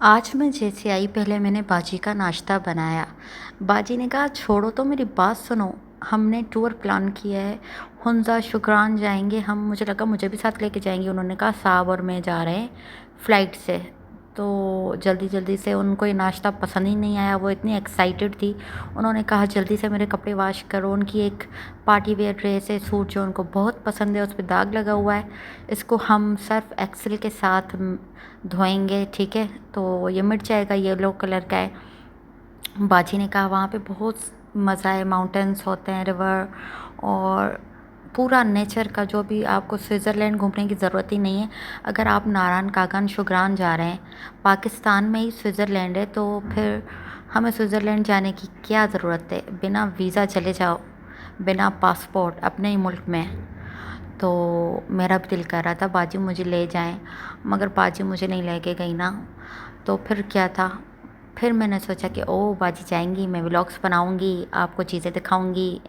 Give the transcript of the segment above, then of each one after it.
आज मैं जैसे आई पहले मैंने बाजी का नाश्ता बनाया। बाजी ने कहा छोड़ो तो मेरी बात सुनो, हमने टूर प्लान किया है, हुंज़ा शुक्रान जाएंगे हम। मुझे लगा मुझे भी साथ लेके जाएंगे। उन्होंने कहा साहब और मैं जा रहे हैं फ़्लाइट से। तो जल्दी जल्दी से उनको ये नाश्ता पसंद ही नहीं आया, वो इतनी एक्साइटेड थी। उन्होंने कहा जल्दी से मेरे कपड़े वॉश करो। उनकी एक पार्टी वेयर ड्रेस है, सूट जो उनको बहुत पसंद है, उस पर दाग लगा हुआ है। इसको हम सर्फ एक्सेल के साथ धोएंगे, ठीक है। तो ये मिट जाएगा, येलो कलर का है। बाजी ने कहा वहाँ पे बहुत मज़ा है, माउंटेन्स होते हैं, रिवर और पूरा नेचर का। जो भी आपको स्विट्ज़रलैंड घूमने की ज़रूरत ही नहीं है। अगर आप नारायण कागन शुक्रान जा रहे हैं, पाकिस्तान में ही स्विट्ज़रलैंड है, तो फिर हमें स्विट्ज़रलैंड जाने की क्या ज़रूरत है। बिना वीज़ा चले जाओ, बिना पासपोर्ट अपने ही मुल्क में। तो मेरा भी दिल कर रहा था बाजी मुझे ले जाएं, मगर बाजी मुझे नहीं लेके गई ना। तो फिर क्या था, फिर मैंने सोचा कि ओ बाजी जाएंगी, मैं व्लॉग्स बनाऊंगी, आपको चीज़ें दिखाऊंगी।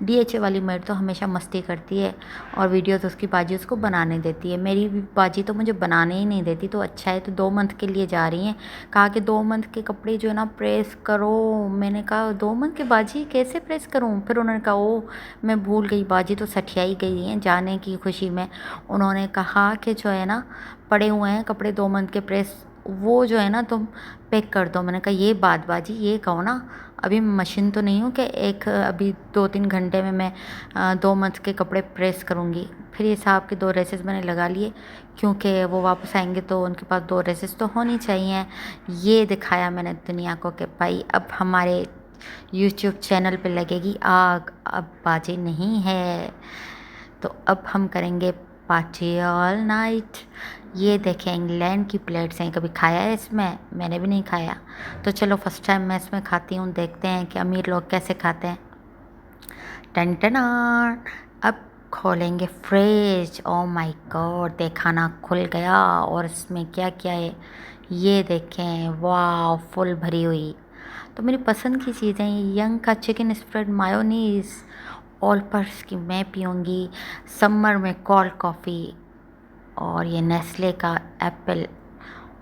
डीएचए वाली मेड तो हमेशा मस्ती करती है और वीडियोस उसकी बाजी उसको बनाने देती है। मेरी भी बाजी तो मुझे बनाने ही नहीं देती। तो अच्छा है, तो 2 मंथ के लिए जा रही हैं। कहा कि 2 मंथ के कपड़े जो है ना प्रेस करो। मैंने कहा 2 मंथ के बाजी कैसे प्रेस करूं। फिर उन्होंने कहा ओ मैं भूल गई, बाजी तो सठियाई गई हैं जाने की खुशी में। उन्होंने कहा कि जो है ना पड़े हुए हैं कपड़े 2 मंथ के प्रेस, वो जो है ना तुम पैक कर दो। मैंने कहा ये बात बाजी ये कहो ना, अभी मशीन तो नहीं हूँ कि एक अभी 2-3 घंटे में मैं 2 मंथ के कपड़े प्रेस करूँगी। फिर ये साहब के 2 ड्रेसेस मैंने लगा लिए, क्योंकि वो वापस आएंगे तो उनके पास 2 ड्रेसेस तो होनी चाहिए। ये दिखाया मैंने दुनिया को कि भाई अब हमारे यूट्यूब चैनल पे लगेगी आग, अब बाजी नहीं है। तो अब हम करेंगे पार्टी ऑल नाइट। ये देखें इंग्लैंड की प्लेट्स हैं, कभी खाया है इसमें? मैंने भी नहीं खाया। तो चलो फर्स्ट टाइम मैं इसमें खाती हूँ, देखते हैं कि अमीर लोग कैसे खाते हैं। टन टना। अब खोलेंगे फ्रिज। ओ माय गॉड, देखा ना खुल गया। और इसमें क्या क्या है ये देखें, वाह फुल भरी हुई। तो मेरी पसंद की चीज़ें, यंग का chicken spread mayonnaise, all purse की मैं पीऊँगी, समर में कोल्ड कॉफ़ी, और ये नेस्ले का एप्पल।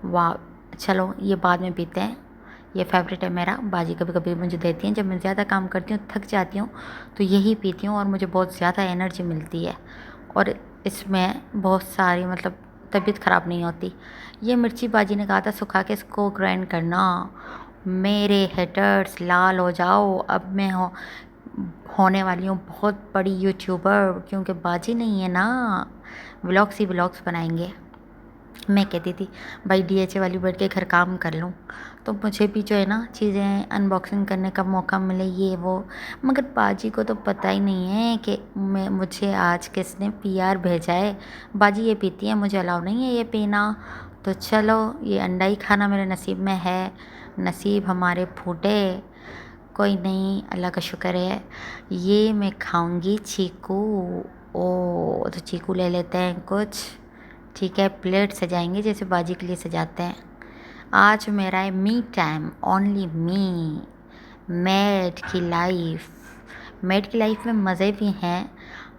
वाह, चलो ये बाद में पीते हैं। ये फेवरेट है मेरा। बाजी कभी कभी मुझे देती हैं, जब मैं ज़्यादा काम करती हूँ थक जाती हूँ तो यही पीती हूँ और मुझे बहुत ज़्यादा एनर्जी मिलती है। और इसमें बहुत सारी मतलब तबीयत ख़राब नहीं होती। ये मिर्ची बाजी ने कहा था सुखा के इसको ग्राइंड करना। मेरे हेटर्स लाल हो जाओ, अब मैं होने वाली हूँ बहुत बड़ी यूट्यूबर, क्योंकि बाजी नहीं है ना, व्लॉग्स ही व्लॉग्स बनाएंगे। मैं कहती थी भाई डीएचए वाली बैठ के घर काम कर लूँ, तो मुझे भी जो है ना चीज़ें अनबॉक्सिंग करने का मौका मिले, ये वो। मगर बाजी को तो पता ही नहीं है कि मुझे आज किसने पीआर भेजा है। बाजी ये पीती है, मुझे अलाउ नहीं है ये पीना। तो चलो ये अंडा ही खाना मेरे नसीब में है। नसीब हमारे फूटे, कोई नहीं, अल्लाह का शुक्र है। ये मैं खाऊंगी चीकू। ओ तो चीकू ले लेते हैं कुछ, ठीक है। प्लेट सजाएंगे जैसे बाजी के लिए सजाते हैं। आज मेरा है me time, only me. Made की लाइफ, मेड की लाइफ में मज़े भी हैं।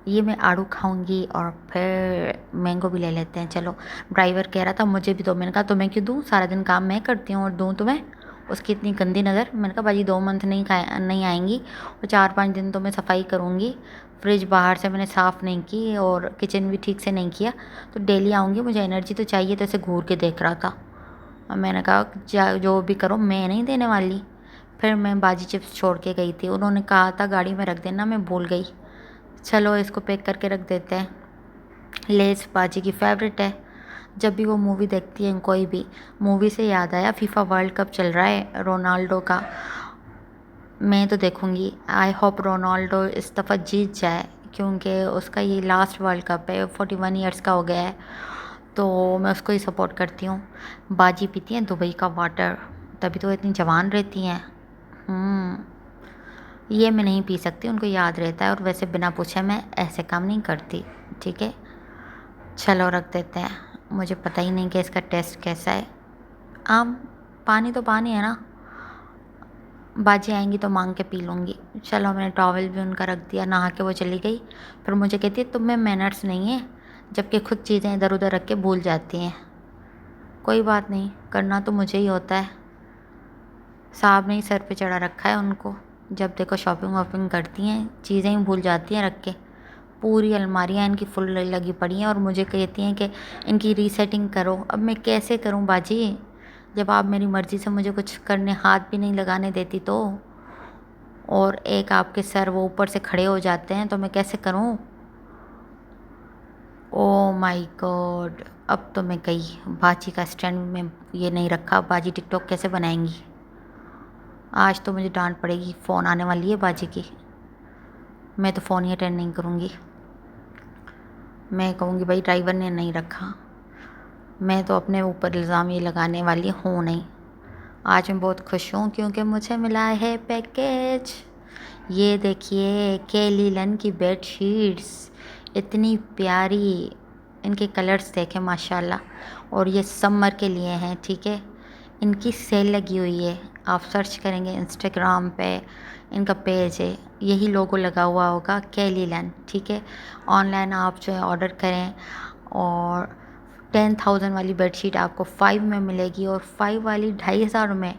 ये मैं आड़ू खाऊंगी और फिर मैंगो भी ले लेते हैं। चलो ड्राइवर कह रहा था मुझे भी दो। मैंने कहा तुम्हें क्यों दूँ, सारा दिन काम मैं करती हूँ और दूँ तुम्हें? उसकी इतनी गंदी नज़र। मैंने कहा भाजी 2 मंथ नहीं आएंगी और 4-5 दिन तो मैं सफाई करूँगी। फ्रिज बाहर से मैंने साफ़ नहीं की और किचन भी ठीक से नहीं किया, तो डेली आऊँगी, मुझे एनर्जी तो चाहिए। तो ऐसे घूर के देख रहा था और मैंने कहा जो भी करो मैं नहीं देने वाली। फिर मैं बाजी चिप्स छोड़ के गई थी, उन्होंने कहा था गाड़ी में रख देना, मैं भूल गई। चलो इसको पैक करके रख देते हैं। लेस बाजी की फेवरेट है। जब भी वो मूवी देखती हैं, कोई भी मूवी से याद आया फीफा वर्ल्ड कप चल रहा है रोनाल्डो का, मैं तो देखूँगी। आई होप रोनाल्डो इस दफ़ा जीत जाए, क्योंकि उसका ये लास्ट वर्ल्ड कप है, 41 ईयर्स का हो गया है, तो मैं उसको ही सपोर्ट करती हूँ। बाजी पीती हैं दुबई का वाटर, तभी तो इतनी जवान रहती हैं। ये मैं नहीं पी सकती, उनको याद रहता है, और वैसे बिना पूछे मैं ऐसे काम नहीं करती, ठीक है। चलो रख देते हैं, मुझे पता ही नहीं कि इसका टेस्ट कैसा है। आम पानी तो पानी है ना, बाजी आएंगी तो मांग के पी लूँगी। चलो मैंने टॉवल भी उनका रख दिया, नहा के वो चली गई। फिर मुझे कहती है तुम में मैनर्स नहीं है, जबकि खुद चीज़ें इधर उधर रख के भूल जाती हैं। कोई बात नहीं, करना तो मुझे ही होता है। साहब ने ही सर पे चढ़ा रखा है उनको। जब देखो शॉपिंग वॉपिंग करती हैं, चीज़ें ही भूल जाती हैं रख के। पूरी अलमारियाँ इनकी फुल लगी पड़ी हैं और मुझे कहती हैं कि इनकी रीसेटिंग करो। अब मैं कैसे करूं बाजी, जब आप मेरी मर्ज़ी से मुझे कुछ करने हाथ भी नहीं लगाने देती तो। और एक आपके सर वो ऊपर से खड़े हो जाते हैं, तो मैं कैसे करूं। ओ माय गॉड, अब तो मैं गई। बाजी का स्टैंड में ये नहीं रखा, बाजी टिकटॉक कैसे बनाएंगी। आज तो मुझे डांट पड़ेगी, फ़ोन आने वाली है बाजी की। मैं तो फ़ोन ही अटेंड नहीं करूँगी। मैं कहूँगी भाई ड्राइवर ने नहीं रखा। मैं तो अपने ऊपर इल्ज़ाम ये लगाने वाली हूँ नहीं। आज मैं बहुत खुश हूँ क्योंकि मुझे मिला है पैकेज। ये देखिए केली लन की बेड शीट्स, इतनी प्यारी। इनके कलर्स देखें माशाल्लाह। और ये समर के लिए हैं, ठीक है। इनकी सेल लगी हुई है। आप सर्च करेंगे इंस्टाग्राम पे, इनका पेज है, यही लोगो लगा हुआ होगा केली लन, ठीक है। ऑनलाइन आप जो है ऑर्डर करें और 10,000 वाली बेडशीट आपको 5 में मिलेगी और 5 वाली 2,500 में।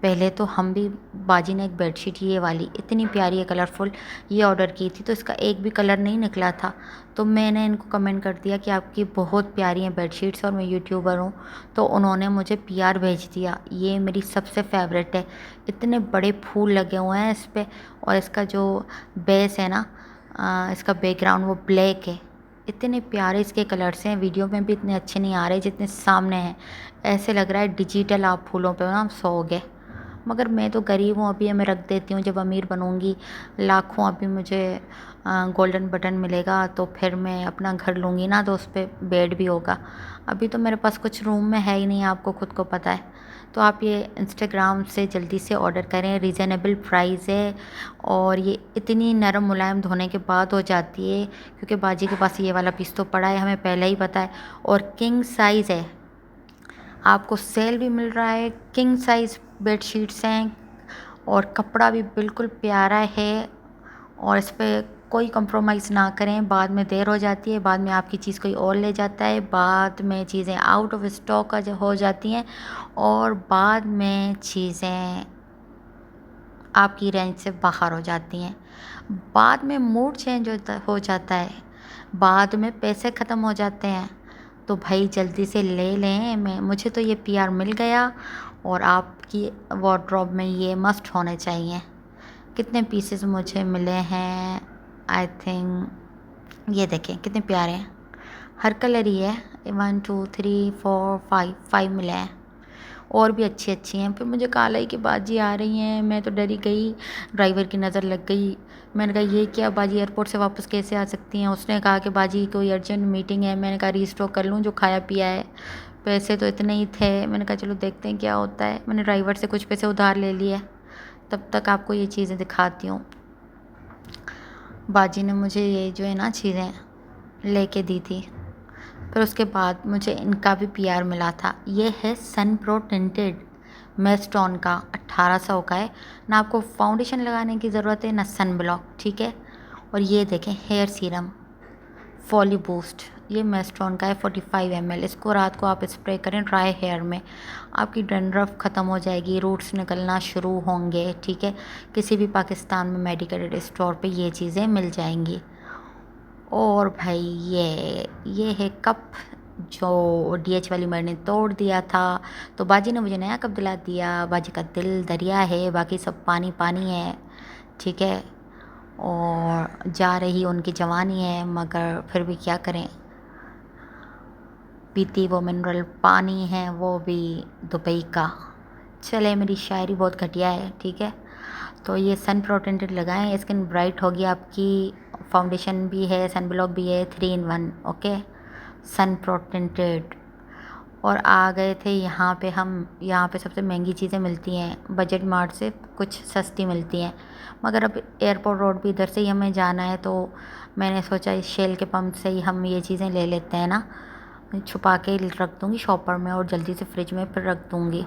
पहले तो हम भी, बाजी ने एक बेडशीट ये वाली इतनी प्यारी है कलरफुल, ये ऑर्डर की थी तो इसका एक भी कलर नहीं निकला था। तो मैंने इनको कमेंट कर दिया कि आपकी बहुत प्यारी हैं बेडशीट्स और मैं यूट्यूबर हूँ, तो उन्होंने मुझे पीआर भेज दिया। ये मेरी सबसे फेवरेट है। इतने बड़े फूल लगे हुए हैं इस पर, और इसका जो बेस है ना, इसका बैकग्राउंड वो ब्लैक है। इतने प्यारे इसके कलर्स हैं, वीडियो में भी इतने अच्छे नहीं आ रहे जितने सामने हैं। ऐसे लग रहा है डिजिटल आप फूलों पे ना सोओगे। मगर मैं तो गरीब हूँ, अभी मैं रख देती हूँ, जब अमीर बनूँगी लाखों अभी मुझे गोल्डन बटन मिलेगा तो फिर मैं अपना घर लूँगी ना, तो उस पर बेड भी होगा। अभी तो मेरे पास कुछ रूम में है ही नहीं, आपको खुद को पता है। तो आप ये इंस्टाग्राम से जल्दी से ऑर्डर करें, रीज़नेबल प्राइस है। और ये इतनी नरम मुलायम धोने के बाद हो जाती है, क्योंकि बाजी के पास ये वाला पीस तो पड़ा है, हमें पहले ही पता है। और किंग साइज़ है, आपको सेल भी मिल रहा है। किंग साइज़ बेडशीट्स हैं और कपड़ा भी बिल्कुल प्यारा है। और इस पर कोई कंप्रोमाइज़ ना करें, बाद में देर हो जाती है, बाद में आपकी चीज़ कोई और ले जाता है, बाद में चीज़ें आउट ऑफ स्टॉक हो जाती हैं और बाद में चीज़ें आपकी रेंज से बाहर हो जाती हैं। बाद में मूड चेंज हो जाता है, बाद में पैसे ख़त्म हो जाते हैं। तो भाई जल्दी से ले लें। मुझे तो ये पीआर मिल गया और आपकी वार्डरोब में ये मस्ट होने चाहिए। कितने पीसेस मुझे मिले हैं, आई थिंक ये देखें कितने प्यारे हैं। हर कलर ही है, 1 2 3 4 5 मिले हैं। और भी अच्छी अच्छी हैं। फिर मुझे कहा कि बाजी आ रही हैं, मैं तो डरी गई। ड्राइवर की नज़र लग गई। मैंने कहा ये क्या बाजी एयरपोर्ट से वापस कैसे आ सकती हैं। उसने कहा कि बाजी कोई अर्जेंट मीटिंग है। मैंने कहा रीस्टॉक कर लूँ जो खाया पिया है। पैसे तो इतने ही थे। मैंने कहा चलो देखते हैं क्या होता है। मैंने ड्राइवर से कुछ पैसे उधार ले लिए। तब तक आपको ये चीज़ें दिखाती हूँ। बाजी ने मुझे ये जो है ना चीज़ें लेके दी थी। फिर उसके बाद मुझे इनका भी पीआर मिला था। ये है सन प्रो टिंटेड मेस्टोन का, 1800 का है। ना आपको फाउंडेशन लगाने की ज़रूरत है ना सन ब्लॉक, ठीक है। और ये देखें हेयर सीरम फॉली बूस्ट, ये मेस्टोन का है, 45 ml। इसको रात को आप स्प्रे करें ड्राई हेयर में, आपकी डैंड्रफ ख़त्म हो जाएगी, रूट्स निकलना शुरू होंगे, ठीक है। किसी भी पाकिस्तान में मेडिकल स्टोर पे ये चीज़ें मिल जाएंगी। और भाई ये है कप, जो डीएच वाली मैंने ने तोड़ दिया था, तो बाजी ने मुझे नया कप दिला दिया। बाजी का दिल दरिया है, बाकी सब पानी पानी है, ठीक है। और जा रही उनकी जवानी है, मगर फिर भी क्या करें, पीती वो मिनरल पानी है, वो भी दुबई का। चले मेरी शायरी बहुत घटिया है, ठीक है। तो ये सन प्रोटेक्टेड लगाएं, स्किन ब्राइट होगी आपकी। फाउंडेशन भी है, सन ब्लॉक भी है, 3 in 1, ओके। Sun protected. और आ गए थे यहाँ पे हम। यहाँ पे सबसे महंगी चीज़ें मिलती हैं, बजट मार्ट से कुछ सस्ती मिलती हैं। मगर अब एयरपोर्ट रोड भी इधर से ही हमें जाना है, तो मैंने सोचा इस शेल के पंप से ही हम ये चीज़ें ले लेते हैं ना। छुपा के रख दूँगी शॉपर में और जल्दी से फ्रिज में फिर रख दूँगी,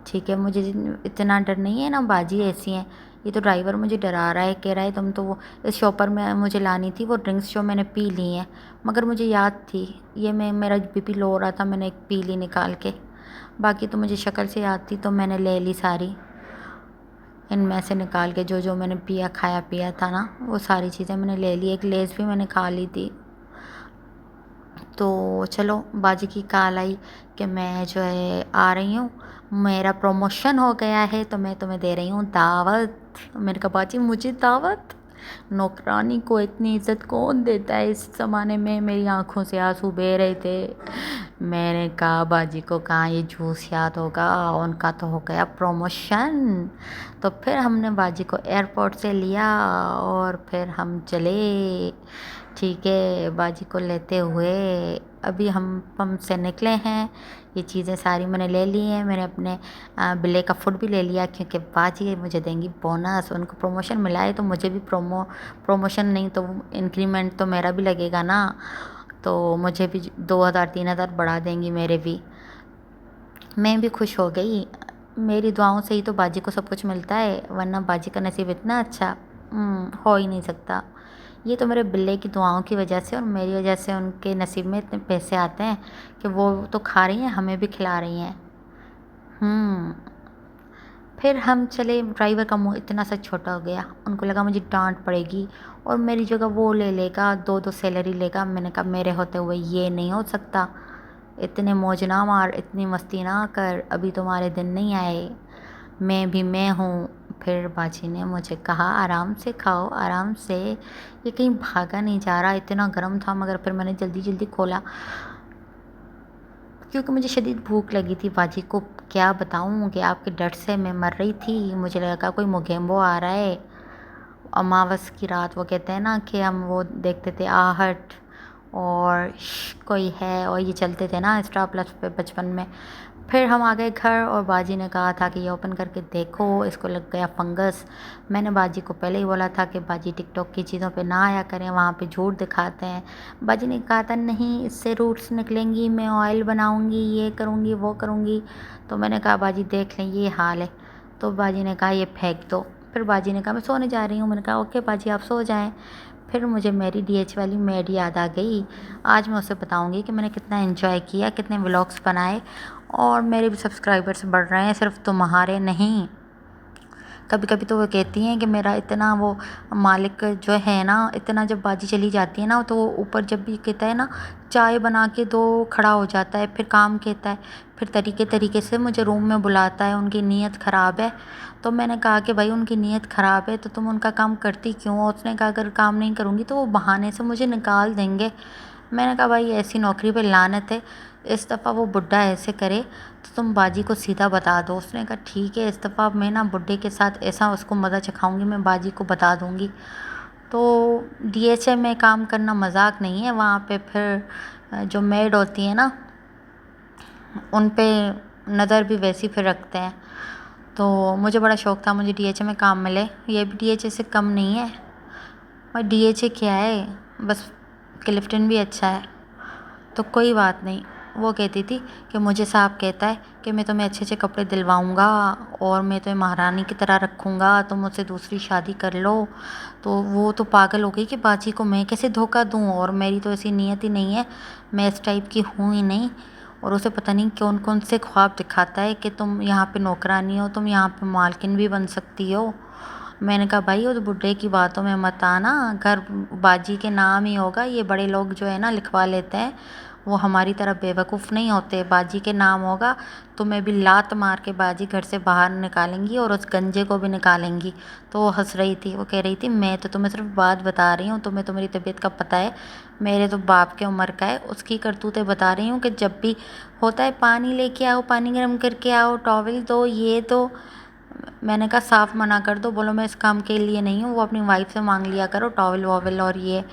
ठीक है। मुझे इतना डर नहीं है ना, बाजी ऐसी हैं। ये तो ड्राइवर मुझे डरा रहा है, कह रहा है तुम तो वो इस शॉपर में मुझे लानी थी वो ड्रिंक्स जो मैंने पी ली हैं। मगर मुझे याद थी, ये मैं मेरा बीपी लो हो रहा था, मैंने एक पी ली निकाल के। बाकी तो मुझे शक्ल से याद थी तो मैंने ले ली सारी, इनमें से निकाल के जो जो मैंने खाया पिया था ना वो सारी चीज़ें मैंने ले ली। एक लेज़ भी मैंने खा ली थी। तो चलो बाजी की कॉल आई कि मैं जो है आ रही हूँ, मेरा प्रमोशन हो गया है तो मैं तुम्हें दे रही हूँ दावत। मैंने कहा बाजी मुझे दावत? नौकरानी को इतनी इज्जत कौन देता है इस ज़माने में। मेरी आंखों से आंसू बह रहे थे। मैंने कहा बाजी को कहाँ ये जूस याद होगा, उनका तो हो गया प्रमोशन। तो फिर हमने बाजी को एयरपोर्ट से लिया और फिर हम चले। ठीक है, बाजी को लेते हुए अभी हम पंप से निकले हैं। ये चीज़ें सारी मैंने ले ली हैं। मैंने अपने बिल्ले का फूड भी ले लिया क्योंकि बाजी मुझे देंगी बोनस। उनको प्रमोशन मिला है तो मुझे भी प्रमोशन नहीं तो इंक्रीमेंट तो मेरा भी लगेगा ना, तो मुझे भी 2000-3000 बढ़ा देंगी मेरे भी। मैं भी खुश हो गई। मेरी दुआओं से ही तो बाजी को सब कुछ मिलता है, वरना बाजी का नसीब इतना अच्छा हो ही नहीं सकता। ये तो मेरे बिल्ले की दुआओं की वजह से और मेरी वजह से उनके नसीब में इतने पैसे आते हैं कि वो तो खा रही हैं, हमें भी खिला रही हैं। फिर हम चले। ड्राइवर का मुंह इतना सा छोटा हो गया, उनको लगा मुझे डांट पड़ेगी और मेरी जगह वो ले लेगा, 2-2 सैलरी लेगा। मैंने कहा मेरे होते हुए ये नहीं हो सकता। इतने मौज ना मार, इतनी मस्ती ना कर, अभी तुम्हारे दिन नहीं आए, मैं भी मैं हूँ। फिर बाजी ने मुझे कहा आराम से खाओ, आराम से, ये कहीं भागा नहीं जा रहा। इतना गर्म था मगर फिर मैंने जल्दी जल्दी खोला क्योंकि मुझे शदीद भूख लगी थी। बाजी को क्या बताऊँ कि आपके डर से मैं मर रही थी। मुझे लगा कोई मोगेम्बो आ रहा है। अमावस की रात वो कहते हैं ना कि हम वो देखते थे आहट और कोई है, और ये चलते थे ना स्टार प्लस पे बचपन में। फिर हम आ गए घर और बाजी ने कहा था कि ये ओपन करके देखो, इसको लग गया फंगस। मैंने बाजी को पहले ही बोला था कि बाजी टिकटॉक की चीज़ों पे ना आया करें, वहाँ पे झूठ दिखाते हैं। बाजी ने कहा था नहीं इससे रूट्स निकलेंगी, मैं ऑयल बनाऊँगी, ये करूँगी वो करूँगी। तो मैंने कहा बाजी देख लें ये हाल है। तो बाजी ने कहा ये फेंक दो। फिर बाजी ने कहा मैं सोने जा रही हूँ। मैंने कहा ओके बाजी आप सो जाएं। फिर मुझे मेरी डीएच वाली मेड याद आ गई। आज मैं उसे बताऊंगी कि मैंने कितना एंजॉय किया, कितने व्लॉग्स बनाए और मेरे भी सब्सक्राइबर्स बढ़ रहे हैं, सिर्फ तुम्हारे नहीं। कभी कभी तो वो कहती हैं कि मेरा इतना वो मालिक जो है ना, इतना जब बाजी चली जाती है ना तो ऊपर जब भी कहता है ना चाय बना के दो खड़ा हो जाता है, फिर काम कहता है, फिर तरीके तरीके से मुझे रूम में बुलाता है। उनकी नीयत ख़राब है। तो मैंने कहा कि भाई उनकी नीयत ख़राब है तो तुम उनका काम करती क्यों हो। उसने कहा अगर काम नहीं करूँगी तो वो बहाने से मुझे निकाल देंगे। मैंने कहा भाई ऐसी नौकरी पे लानत है, इस दफ़ा वो बुड्ढा ऐसे करे तो तुम बाजी को सीधा बता दो। उसने कहा ठीक है इस दफ़ा मैं ना बुड्ढे के साथ ऐसा उसको मज़ा चखाऊंगी, मैं बाजी को बता दूंगी। तो डीएचए में काम करना मजाक नहीं है। वहाँ पे फिर जो मेड होती है ना उन पे नज़र भी वैसी फिर रखते हैं। तो मुझे बड़ा शौक़ था मुझे डीएचए में काम मिले। ये भी डीएचए से कम नहीं है। और डीएचए क्या है, बस क्लिफ्टन भी अच्छा है। तो कोई बात नहीं। वो कहती थी कि मुझे साहब कहता है कि मैं तुम्हें अच्छे अच्छे कपड़े दिलवाऊंगा और मैं तुम्हें महारानी की तरह रखूंगा, तुम मुझसे दूसरी शादी कर लो। तो वो तो पागल हो गई कि बाजी को मैं कैसे धोखा दूं, और मेरी तो ऐसी नीयत ही नहीं है, मैं इस टाइप की हूँ ही नहीं। और उसे पता नहीं कौन कौन से ख्वाब दिखाता है कि तुम यहाँ पे नौकरानी हो, तुम यहाँ पे मालकिन भी बन सकती हो। मैंने कहा भाई वो तो बुड्ढे की बातों में मत आना, घर बाजी के नाम ही होगा। ये बड़े लोग जो है ना लिखवा लेते हैं, वो हमारी तरह बेवकूफ़ नहीं होते। बाजी के नाम होगा तो मैं भी लात मार के बाजी घर से बाहर निकालेंगी और उस गंजे को भी निकालेंगी। तो वो हंस रही थी, वो कह रही थी मैं तो तुम्हें सिर्फ बात बता रही हूँ, तुम्हें तो मेरी तबीयत का पता है, मेरे तो बाप के उम्र का है, उसकी करतूतें बता रही हूँ कि जब भी होता है पानी लेके आओ, पानी गर्म करके आओ, टॉवल दो, ये दो। मैंने कहा साफ मना कर दो, बोलो मैं इस काम के लिए नहीं हूँ, वो अपनी वाइफ से मांग लिया करो टॉवल वॉवल और ये।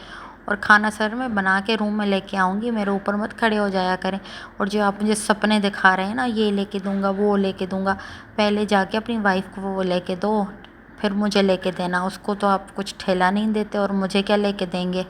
और खाना सर मैं बना के रूम में लेके आऊँगी, मेरे ऊपर मत खड़े हो जाया करें। और जो आप मुझे सपने दिखा रहे हैं ना, ये लेके दूंगा वो लेके दूंगा, पहले जाके अपनी वाइफ को वो लेके दो, फिर मुझे लेके देना। उसको तो आप कुछ ठेला नहीं देते और मुझे क्या लेके देंगे।